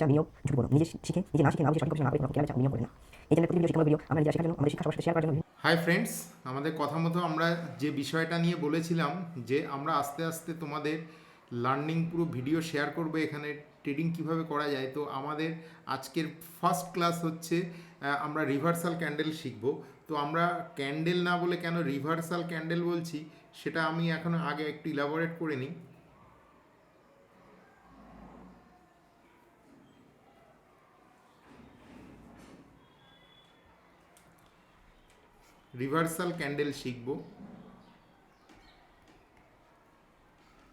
বিনিয়োগ ঝুঁকিপূর্ণ। নিজে শিখে নিজে না শিখে না বুঝে সঠিক গবেষণা না করে কোনো কেনা বিনিয়োগ করে না। এই চ্যানেলে প্রতি ভিডিও শিক্ষামূলক ভিডিও আমরা নিজে শেখার জন্য আমাদের শিক্ষা সবার সাথে শেয়ার করার জন্য। হাই ফ্রেন্ডস, আমাদের কথা মতো আমরা যে বিষয়টা নিয়ে বলেছিলাম যে আমরা আস্তে আস্তে তোমাদের লার্নিং পুরো ভিডিও শেয়ার করবে এখানে ট্রেডিং কিভাবে করা যায়। তো আমাদের আজকের ফার্স্ট ক্লাস হচ্ছে আমরা রিভার্সাল ক্যান্ডেল শিখব। তো আমরা ক্যান্ডেল না বলে কেন রিভার্সাল ক্যান্ডেল বলছি সেটা আমি এখন আগে একটু ইলাবোরেট করে নিই। রিভার্সাল ক্যান্ডেল শিখব,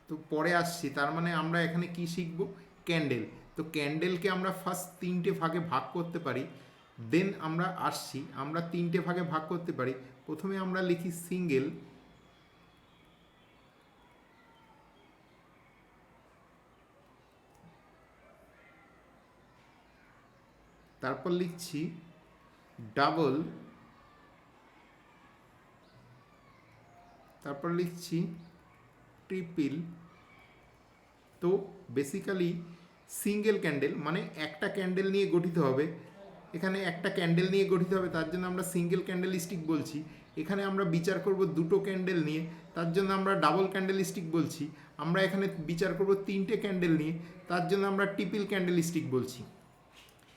তো পরে আসছি। তার মানে আমরা এখানে কি শিখব? ক্যান্ডেল। তো ক্যান্ডেলকে আমরা ফার্স্ট তিনটে ভাগে ভাগ করতে পারি, দেন আমরা আসছি। আমরা তিনটে ভাগে ভাগ করতে পারি। প্রথমে আমরা লিখি সিঙ্গেল, তারপর লিখছি ডাবল, তারপর লিখছি ট্রিপল। তো বেসিক্যালি সিঙ্গেল ক্যান্ডেল মানে একটা ক্যান্ডেল নিয়ে গঠিত হবে। এখানে একটা ক্যান্ডেল নিয়ে গঠিত হবে, তার জন্য আমরা সিঙ্গেল ক্যান্ডেল স্টিক বলছি। এখানে আমরা বিচার করব দুটো ক্যান্ডেল নিয়ে, তার জন্য আমরা ডাবল ক্যান্ডেল স্টিক বলছি। আমরা এখানে বিচার করব তিনটে ক্যান্ডেল নিয়ে, তার জন্য আমরা ট্রিপল ক্যান্ডেল স্টিক বলছি।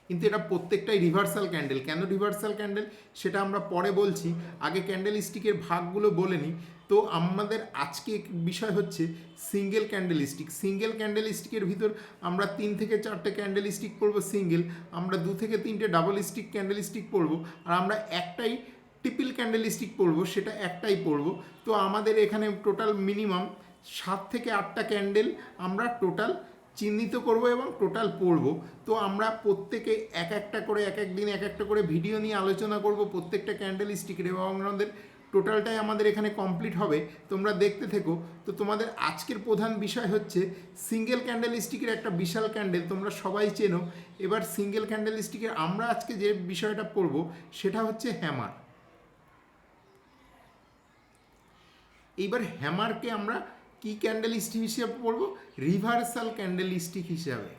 কিন্তু এটা প্রত্যেকটাই রিভার্সাল ক্যান্ডেল। কেন রিভার্সাল ক্যান্ডেল সেটা আমরা পরে বলছি, আগে ক্যান্ডেল স্টিকের ভাগগুলো বলে নিই। তো আমাদের আজকে বিষয় হচ্ছে single candle stick. Single candle স্টিকের ভিতর আমরা 3 থেকে 4টে ক্যান্ডেল স্টিক পড়বো সিঙ্গেল, আমরা 2 থেকে 3টে ডাবল স্টিক ক্যান্ডেল স্টিক পড়বো, আর আমরা একটাই ট্রিপল ক্যান্ডেল স্টিক পড়বো, সেটা একটাই পড়বো। তো আমাদের এখানে টোটাল মিনিমাম 7 থেকে 8টা ক্যান্ডেল আমরা টোটাল চিহ্নিত করব এবং টোটাল পড়ব। তো আমরা প্রত্যেকে এক একটা করে এক এক দিন এক একটা করে ভিডিও নিয়ে আলোচনা করব প্রত্যেকটা ক্যান্ডেল স্টিকের, এবং আমাদের টোটালটাই আমাদের এখানে কমপ্লিট হবে। তোমরা দেখতে থেকো। তো তোমাদের আজকের প্রধান বিষয় হচ্ছে সিঙ্গেল ক্যান্ডেল স্টিকের একটা বিশাল ক্যান্ডেল, তোমরা সবাই চেনো। এবার সিঙ্গেল ক্যান্ডেল স্টিকের আমরা আজকে যে বিষয়টা পড়ব সেটা হচ্ছে হ্যামার। এইবার হ্যামারকে আমরা কি ক্যান্ডেল স্টিক হিসেবে পড়বো? রিভার্সাল ক্যান্ডেল স্টিক হিসাবে।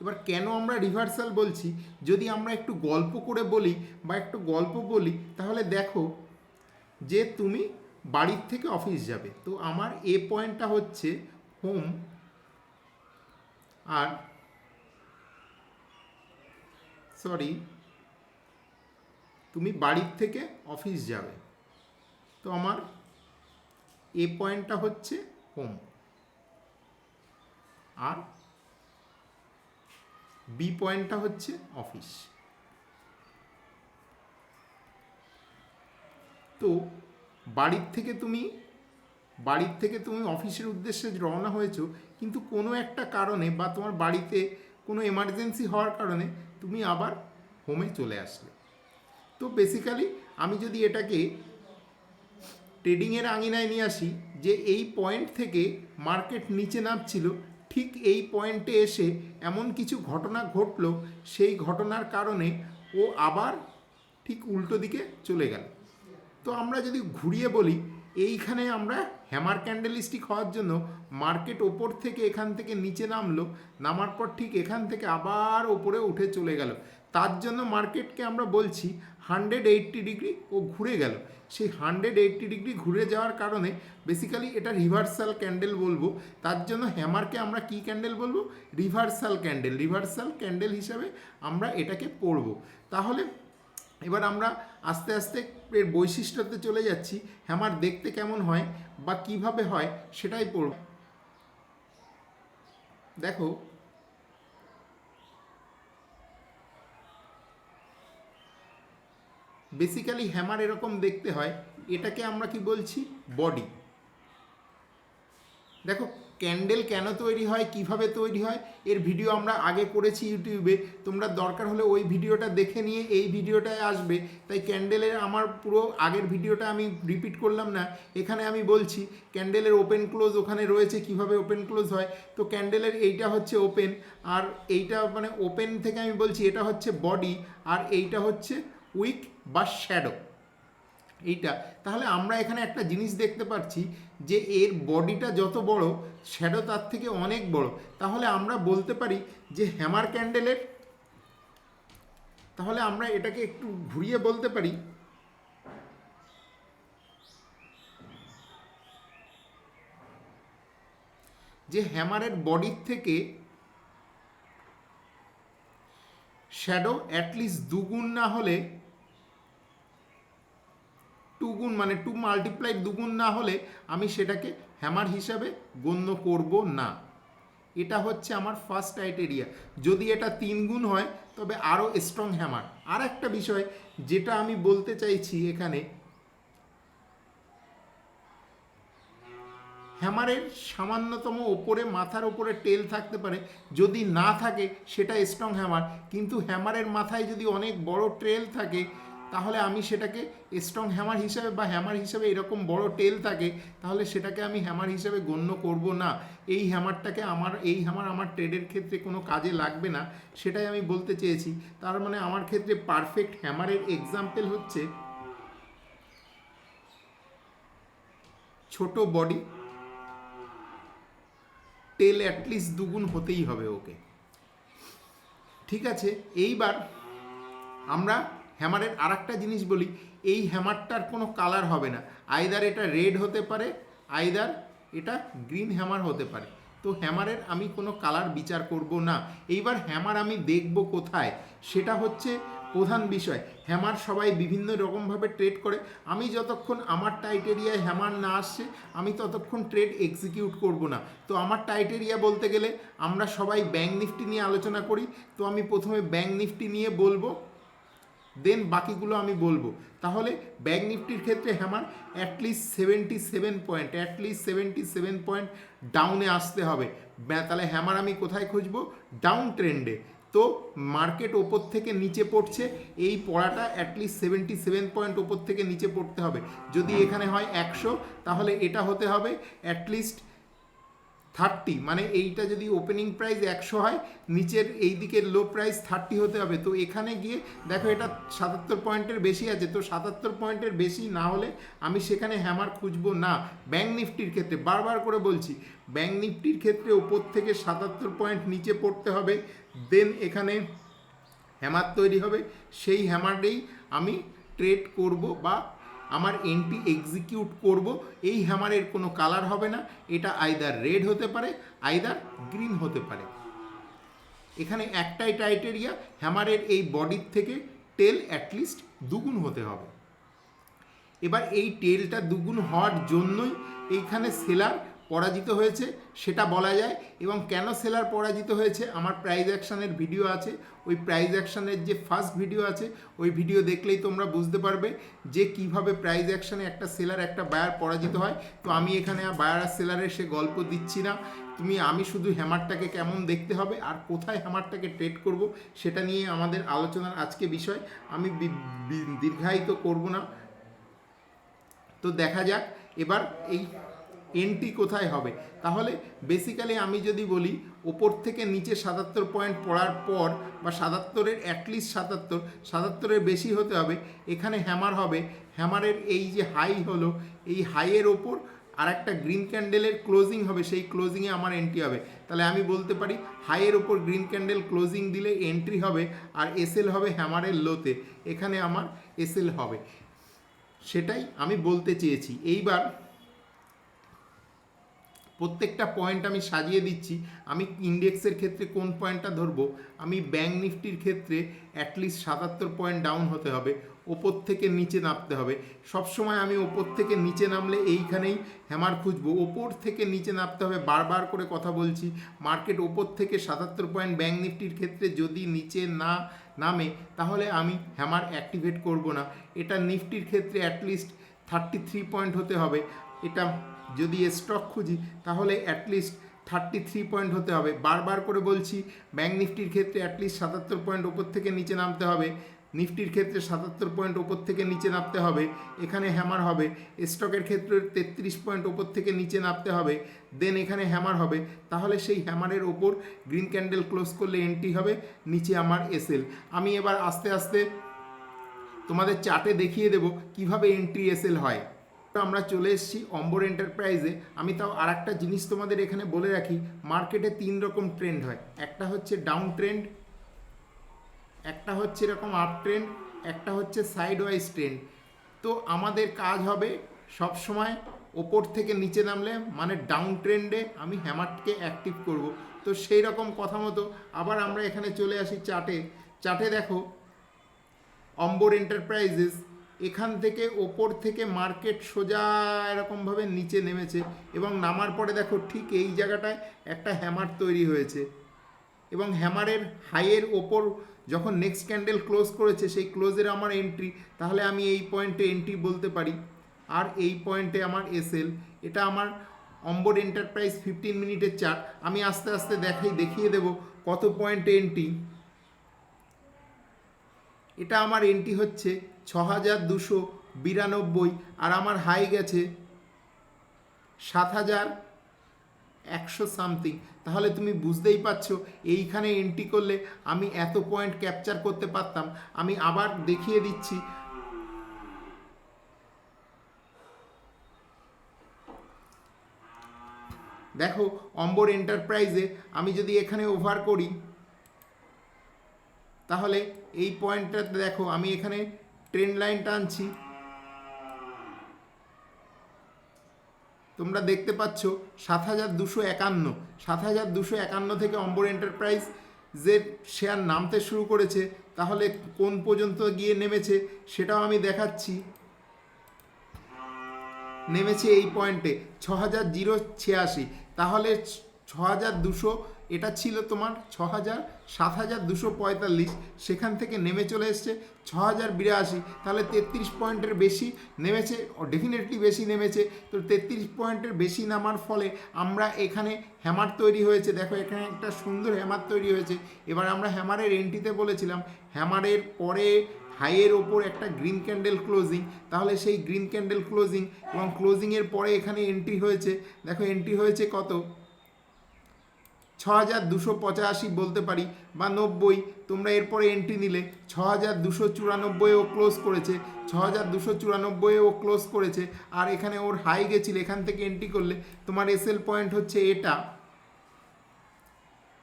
এবার কেন আমরা রিভার্সাল বলছি, যদি আমরা একটু গল্প করে বলি বা একটু গল্প বলি, তাহলে দেখো যে তুমি বাড়ির থেকে অফিস যাবে। তো আমার এ পয়েন্টটা হচ্ছে হোম, আর তুমি বাড়ির থেকে অফিস যাবে। তো আমার এ পয়েন্টটা হচ্ছে হোম, আর বি পয়েন্টটা হচ্ছে অফিস। তো বাড়ির থেকে তুমি অফিসের উদ্দেশ্যে রওনা হয়েছো, কিন্তু কোনো একটা কারণে বা তোমার বাড়িতে কোনো এমার্জেন্সি হওয়ার কারণে তুমি আবার হোমে চলে আসলে। তো বেসিক্যালি আমি যদি এটাকে ট্রেডিংয়ের আঙিনায় নিয়ে আসি, যে এই পয়েন্ট থেকে মার্কেট নিচে নামছিল, ঠিক এই পয়েন্টে এসে এমন কিছু ঘটনা ঘটলো, সেই ঘটনার কারণে ও আবার ঠিক উল্টো দিকে চলে গেল। তো আমরা যদি ঘুরিয়ে বলি, এইখানে আমরা হ্যামার ক্যান্ডেল স্টিক হওয়ার জন্য মার্কেট ওপর থেকে এখান থেকে নিচে নামলো, নামার পর ঠিক এখান থেকে আবার ওপরে উঠে চলে গেল। তার জন্য মার্কেটকে আমরা বলছি 180 ডিগ্রি ও ঘুরে গেল। সেই 180 ডিগ্রি ঘুরে যাওয়ার কারণে বেসিক্যালি এটা রিভার্সাল ক্যান্ডেল বলবো। তার জন্য হ্যামারকে আমরা কি ক্যান্ডেল বলবো? Reversal candle. রিভার্সাল ক্যান্ডেল হিসাবে আমরা এটাকে পড়ব। তাহলে এবার আমরা আস্তে আস্তে এর বৈশিষ্ট্যতে চলে যাচ্ছি, হ্যামার দেখতে কেমন হয় বা কিভাবে হয় সেটাই পড়ব। দেখো বেসিক্যালি হ্যামার এরকম দেখতে হয়। এটাকে আমরা কি বলছি? বডি। দেখো ক্যান্ডেল কেন তৈরি হয়, কিভাবে তৈরি হয়, এর ভিডিও আমরা আগে করেছি ইউটিউবে। তোমরা দরকার হলে ওই ভিডিওটা দেখে নিয়ে এই ভিডিওটায় আসবে। তাই ক্যান্ডেলের আমার পুরো আগের ভিডিওটা আমি রিপিট করলাম না, এখানে আমি বলছি ক্যান্ডেলের ওপেন ক্লোজ ওখানে রয়েছে, কিভাবে ওপেন ক্লোজ হয়। তো ক্যান্ডেলের এইটা হচ্ছে ওপেন, আর এইটা মানে ওপেন থেকে আমি বলছি এটা হচ্ছে বডি, আর এইটা হচ্ছে উইক বা শ্যাডো। এইটা, তাহলে আমরা এখানে একটা জিনিস দেখতে পাচ্ছি যে এর বডিটা যত বড় শ্যাডো তার থেকে অনেক বড়। তাহলে আমরা বলতে পারি যে হ্যামার ক্যান্ডেলের, তাহলে আমরা এটাকে একটু ঘুরিয়ে বলতে পারি যে হ্যামারের বডির থেকে শ্যাডো অ্যাটলিস্ট দুগুণ না হলে, টুগুণ মানে 2 মাল্টিপ্লাই দুগুণ না হলে আমি সেটাকে হ্যামার হিসাবে গণ্য করব না। এটা হচ্ছে আমার ফার্স্ট ক্রাইটেরিয়া। যদি এটা 3 গুণ হয় তবে আরও স্ট্রং হ্যামার। আর একটা বিষয় যেটা আমি বলতে চাইছি এখানে, হ্যামারের সামান্যতম ওপরে মাথার ওপরে টেল থাকতে পারে, যদি না থাকে সেটা স্ট্রং হ্যামার। কিন্তু হ্যামারের মাথায় যদি অনেক বড় টেল থাকে তাহলে আমি সেটাকে স্ট্রং হ্যামার হিসাবে বা হ্যামার হিসাবে এরকম বড় টেল থাকে তাহলে সেটাকে আমি হ্যামার হিসাবে গণ্য করব না। এই হ্যামারটাকে এই হ্যামার আমার ট্রেডের ক্ষেত্রে কোনো কাজে লাগবে না, সেটাই আমি বলতে চেয়েছি। তার মানে আমার ক্ষেত্রে পারফেক্ট হ্যামারের এক্সাম্পল হচ্ছে ছোট বডি, টেল অ্যাটলিস্ট দুগুণ হতেই হবে ওকে। ঠিক আছে, এইবার আমরা হ্যামারের আর একটা জিনিস বলি, এই হ্যামারটার কোনো কালার হবে না, আইদার এটা রেড হতে পারে, আইদার এটা গ্রিন হ্যামার হতে পারে। তো হ্যামারের আমি কোনো কালার বিচার করব না। এইবার হ্যামার আমি দেখব কোথায়, সেটা হচ্ছে প্রধান বিষয়। হ্যামার সবাই বিভিন্ন রকমভাবে ট্রেড করে, আমি যতক্ষণ আমার টাইটেরিয়ায় হ্যামার না আসছে আমি ততক্ষণ ট্রেড এক্সিকিউট করব না। তো আমার টাইটেরিয়া বলতে গেলে আমরা সবাই ব্যাঙ্ক নিফটি নিয়ে আলোচনা করি, তো আমি প্রথমে ব্যাঙ্ক নিফটি নিয়ে বলবো, দেন বাকিগুলো আমি বলবো। তাহলে ব্যাঙ্ক নিফটির ক্ষেত্রে হ্যামার অ্যাটলিস্ট 77 পয়েন্ট ডাউনে আসতে হবে। তাহলে হ্যামার আমি কোথায় খুঁজবো? ডাউন ট্রেন্ডে। তো মার্কেট ওপর থেকে নিচে পড়ছে, এই পড়াটা অ্যাটলিস্ট 77 পয়েন্ট ওপর থেকে নিচে পড়তে হবে। যদি এখানে হয় 100 তাহলে এটা হতে হবে অ্যাটলিস্ট 30, মানে এইটা যদি ওপেনিং প্রাইস 100 হয়, নিচের এই দিকের লো প্রাইস 30 হতে হবে। তো এখানে গিয়ে দেখো এটা 77 পয়েন্টের বেশি আছে, তো 77 পয়েন্টের বেশি না হলে আমি সেখানে হ্যামার খুঁজবো না। ব্যাঙ্ক নিফটির ক্ষেত্রে বারবার করে বলছি, ব্যাঙ্ক নিফটির ক্ষেত্রে ওপর থেকে 77 পয়েন্ট নিচে পড়তে হবে, দেন এখানে হ্যামার তৈরি হবে। সেই হ্যামারেই আমি ট্রেড করব বা আমার এন্ট্রি এক্সিকিউট করব। এই হ্যামারের কোনো কালার হবে না, এটা আইদার রেড হতে পারে, আইদার গ্রিন হতে পারে। এখানে একটাই ক্রাইটেরিয়া, হ্যামারের এই বডির থেকে টেল অ্যাটলিস্ট দুগুণ হতে হবে। এবার এই টেলটা দুগুণ হওয়ার জন্যই এইখানে সেলার পরাজিত হয়েছে সেটা বলা যায়। এবং কেন সেলার পরাজিত হয়েছে আমার প্রাইজ অ্যাকশানের ভিডিও আছে, ওই প্রাইজ অ্যাকশানের যে ফার্স্ট ভিডিও আছে ওই ভিডিও দেখলেই তোমরা বুঝতে পারবে যে কিভাবে প্রাইজ অ্যাকশানে একটা সেলার একটা বায়ার পরাজিত হয়। তো আমি এখানে বায়ার আর সেলারের সে গল্প দিচ্ছি না, আমি শুধু হ্যামারটাকে কেমন দেখতে হবে আর কোথায় হ্যামারটাকে ট্রেড করব সেটা নিয়ে আমাদের আলোচনার আজকে বিষয়। আমি দীর্ঘায়িত করব না। তো দেখা যাক এবার এই এন্ট্রি কোথায় হবে। তাহলে বেসিক্যালি আমি যদি বলি ওপর থেকে নিচে 77 পয়েন্ট পড়ার পর বা 77-এর অ্যাটলিস্ট 77-এর বেশি হতে হবে, এখানে হ্যামার হবে। হ্যামারের এই যে হাই হলো, এই হাইয়ের ওপর আর একটা গ্রিন ক্যান্ডেলের ক্লোজিং হবে, সেই ক্লোজিংয়ে আমার এন্ট্রি হবে। তাহলে আমি বলতে পারি হাইয়ের ওপর গ্রিন ক্যান্ডেল ক্লোজিং দিলে এন্ট্রি হবে, আর এসএল হবে হ্যামারের লোতে, এখানে আমার এসএল হবে। সেটাই আমি বলতে চেয়েছি। এইবার প্রত্যেকটা পয়েন্ট আমি সাজিয়ে দিচ্ছি। আমি ইন্ডেক্সের ক্ষেত্রে কোন পয়েন্টটা ধরবো, আমি ব্যাঙ্ক নিফটির ক্ষেত্রে অ্যাটলিস্ট 77 পয়েন্ট ডাউন হতে হবে, ওপর থেকে নিচে নামতে হবে। সবসময় আমি ওপর থেকে নিচে নামলে এইখানেই হ্যামার খুঁজবো, ওপর থেকে নিচে নামতে হবে। বারবার করে কথা বলছি, মার্কেট ওপর থেকে 77 পয়েন্ট ব্যাঙ্ক নিফটির ক্ষেত্রে যদি নিচে না নামে তাহলে আমি হ্যামার অ্যাক্টিভেট করব না। এটা নিফটির ক্ষেত্রে অ্যাটলিস্ট 33 পয়েন্ট হতে হবে। এটা যদি স্টক খুঁজি তাহলে অ্যাটলিস্ট 33 পয়েন্ট হতে হবে। বারবার করে বলছি, ব্যাঙ্ক নিফটির ক্ষেত্রে অ্যাটলিস্ট 77 পয়েন্ট ওপর থেকে নিচে নামতে হবে, নিফটির ক্ষেত্রে 77 পয়েন্ট ওপর থেকে নিচে নামতে হবে, এখানে হ্যামার হবে। স্টকের ক্ষেত্রে 33 পয়েন্ট ওপর থেকে নিচে নামতে হবে, দেন এখানে হ্যামার হবে। তাহলে সেই হ্যামারের ওপর গ্রিন ক্যান্ডেল ক্লোজ করলে এন্ট্রি হবে, নিচে আমার এসএল। আমি এবার আস্তে আস্তে তোমাদের চার্টে দেখিয়ে দেবো কিভাবে এন্ট্রি এসএল হয়। তো আমরা চলে এসেছি অম্বর এন্টারপ্রাইজে। আমি তাও আর একটা জিনিস তোমাদের এখানে বলে রাখি, মার্কেটে 3 রকম ট্রেন্ড হয়। একটা হচ্ছে ডাউন ট্রেন্ড, একটা হচ্ছে এরকম আপ ট্রেন্ড, একটা হচ্ছে সাইড ওয়াইজ ট্রেন্ড। তো আমাদের কাজ হবে সব সময় ওপর থেকে নিচে নামলে মানে ডাউন ট্রেন্ডে আমি হ্যামারকে অ্যাক্টিভ করব। তো সেই রকম কথা মতো আবার আমরা এখানে চলে আসি চার্টে দেখো অম্বর এন্টারপ্রাইজেস এখান থেকে ওপর থেকে মার্কেট সোজা এরকমভাবে নিচে নেমেছে এবং নামার পরে দেখো ঠিক এই জায়গাটায় একটা হ্যামার তৈরি হয়েছে এবং হ্যামারের হাইয়ের ওপর যখন নেক্সট ক্যান্ডেল ক্লোজ করেছে সেই ক্লোজের আমার এন্ট্রি, তাহলে আমি এই পয়েন্টে এন্ট্রি বলতে পারি। আর এই পয়েন্টে আমার এসএল। এটা আমার অম্বর এন্টারপ্রাইজ 15 মিনিটের চার্ট। আমি আস্তে আস্তে দেখিয়ে দেব কত পয়েন্টে এন্ট্রি। এটা আমার এন্ট্রি হচ্ছে 6292 আর আমার হাই গেছে 7100 সামথিং। তাহলে তুমি বুঝতেই পারছো এইখানে এন্ট্রি করলে আমি এত পয়েন্ট ক্যাপচার করতে পারতাম। আমি আবার দেখিয়ে দিচ্ছি, দেখো অম্বর এন্টারপ্রাইজে আমি যদি এখানে ওভার করি তাহলে এই পয়েন্টটাতে দেখো আমি এখানে ট্রেন্ড লাইন টানছি, তোমরা দেখতে পাচ্ছ 7251 থেকে অম্বর এন্টারপ্রাইজের শেয়ার নামতে শুরু করেছে। তাহলে কোন পর্যন্ত গিয়ে নেমেছে সেটাও আমি দেখাচ্ছি। নেমেছে এই পয়েন্টে 6086। তাহলে 6200 এটা ছিল তোমার 7245, সেখান থেকে নেমে চলে এসছে 6082। তাহলে 33 পয়েন্টের বেশি নেমেছে, ডেফিনেটলি বেশি নেমেছে। তো 33 পয়েন্টের বেশি নামার ফলে আমরা এখানে হ্যামার তৈরি হয়েছে, দেখো এখানে একটা সুন্দর হ্যামার তৈরি হয়েছে। এবার আমরা হ্যামারের এন্ট্রিতে বলেছিলাম হ্যামারের পরে হাইয়ের ওপর একটা গ্রিন ক্যান্ডেল ক্লোজিং, তাহলে সেই গ্রিন ক্যান্ডেল ক্লোজিং এবং ক্লোজিংয়ের পরে এখানে এন্ট্রি হয়েছে। দেখো এন্ট্রি হয়েছে কত, 6285 বলতে পারি বা 90। তোমরা এরপরে এন্ট্রি নিলে 6294 ও ক্লোজ করেছে, 6294 ও ক্লোজ করেছে। আর এখানে ওর হাই গেছিল, এখান থেকে এন্ট্রি করলে তোমার এসএল পয়েন্ট হচ্ছে এটা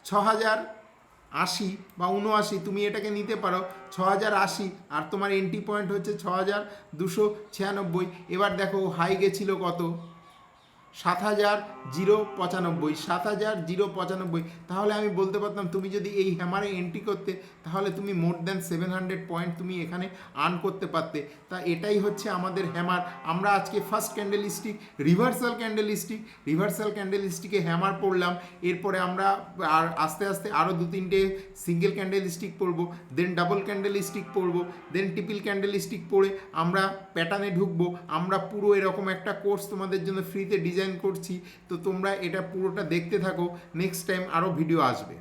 6080 বা 79, তুমি এটাকে নিতে পারো 6080। আর তোমার এন্ট্রি পয়েন্ট হচ্ছে 6296। এবার দেখো হাই গেছিল কত, 7095। তাহলে আমি বলতে পারতাম তুমি যদি এই হ্যামারে এন্ট্রি করতে তাহলে তুমি মোর দ্যান 700 পয়েন্ট তুমি এখানে আর্ন করতে পারতে। তা এটাই হচ্ছে আমাদের হ্যামার। আমরা আজকে ফার্স্ট ক্যান্ডেলস্টিক রিভার্সাল ক্যান্ডেলস্টিকে হ্যামার পড়লাম। এরপরে আমরা আর আস্তে আস্তে আরও 2-3টে সিঙ্গেল ক্যান্ডেলস্টিক পড়বো, দেন ডাবল ক্যান্ডেলস্টিক পড়বো, দেন ট্রিপল ক্যান্ডেলস্টিক পড়ে আমরা প্যাটার্নে ঢুকবো। আমরা পুরো এরকম একটা কোর্স তোমাদের জন্য ফ্রিতে ডিজাইন করছি। তো তোমরা এটা পুরোটা দেখতে থাকো, নেক্সট টাইম আরও ভিডিও আসবে।